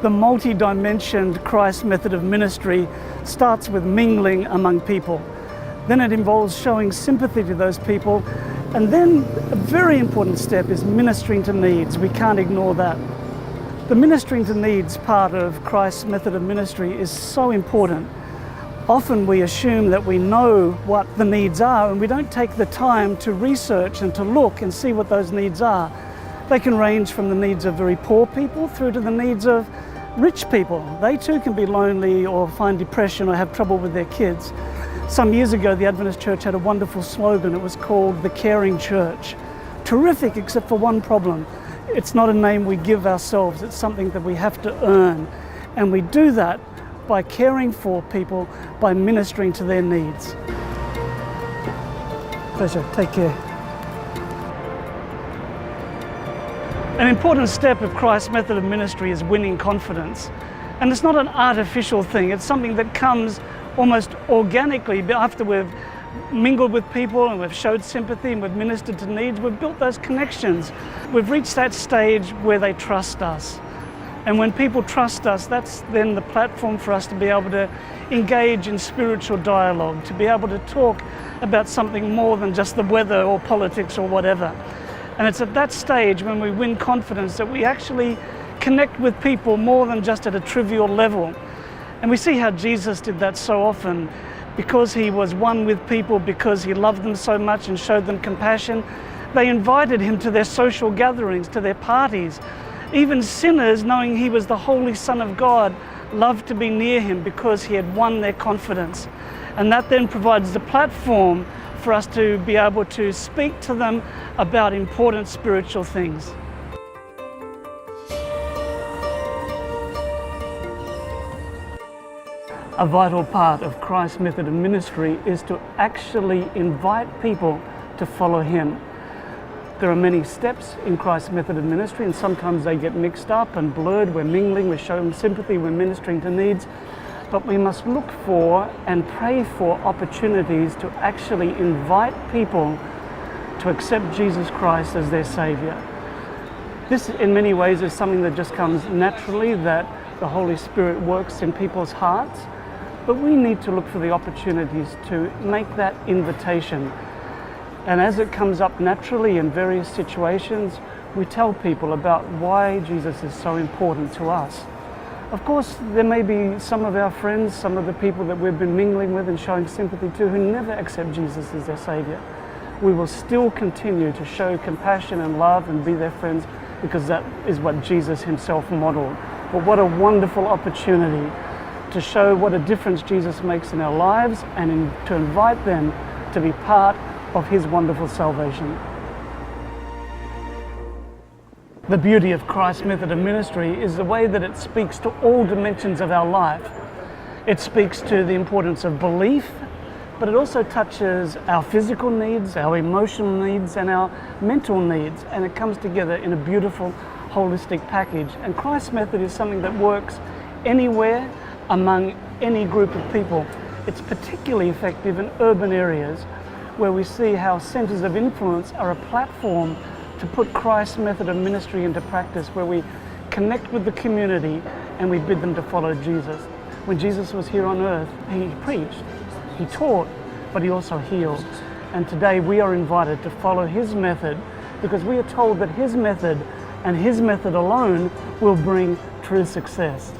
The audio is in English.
The multi-dimensioned Christ method of ministry starts with mingling among people. Then it involves showing sympathy to those people. And then a very important step is ministering to needs. We can't ignore that. The ministering to needs part of Christ's method of ministry is so important. Often we assume that we know what the needs are and we don't take the time to research and to look and see what those needs are. They can range from the needs of very poor people through to the needs of rich people. They too can be lonely or find depression or have trouble with their kids. Some years ago, the Adventist Church had a wonderful slogan. It was called the Caring Church. Terrific, except for one problem. It's not a name we give ourselves. It's something that we have to earn. And we do that by caring for people, by ministering to their needs. Pleasure. Take care. An important step of Christ's method of ministry is winning confidence. And it's not an artificial thing. It's something that comes almost organically after we've mingled with people and we've showed sympathy and we've ministered to needs. We've built those connections. We've reached that stage where they trust us. And when people trust us, that's then the platform for us to be able to engage in spiritual dialogue, to be able to talk about something more than just the weather or politics or whatever. And it's at that stage when we win confidence that we actually connect with people more than just at a trivial level. And we see how Jesus did that so often. Because he was one with people, because he loved them so much and showed them compassion, they invited him to their social gatherings, to their parties. Even sinners, knowing he was the Holy Son of God, loved to be near him because he had won their confidence. And that then provides the platform for us to be able to speak to them about important spiritual things. A vital part of Christ's method of ministry is to actually invite people to follow him. There are many steps in Christ's method of ministry, and sometimes they get mixed up and blurred. We're mingling, we're showing sympathy, we're ministering to needs. But we must look for and pray for opportunities to actually invite people to accept Jesus Christ as their Savior. This, in many ways, is something that just comes naturally, that the Holy Spirit works in people's hearts. But we need to look for the opportunities to make that invitation. And as it comes up naturally in various situations, we tell people about why Jesus is so important to us. Of course, there may be some of our friends, some of the people that we've been mingling with and showing sympathy to who never accept Jesus as their Savior. We will still continue to show compassion and love and be their friends because that is what Jesus himself modeled. But what a wonderful opportunity to show what a difference Jesus makes in our lives and to invite them to be part of his wonderful salvation. The beauty of Christ's method of ministry is the way that it speaks to all dimensions of our life. It speaks to the importance of belief, but it also touches our physical needs, our emotional needs, and our mental needs, and it comes together in a beautiful, holistic package. And Christ's method is something that works anywhere, among any group of people. It's particularly effective in urban areas where we see how centers of influence are a platform to put Christ's method of ministry into practice, where we connect with the community and we bid them to follow Jesus. When Jesus was here on earth, he preached, he taught, but he also healed. And today we are invited to follow his method because we are told that his method and his method alone will bring true success.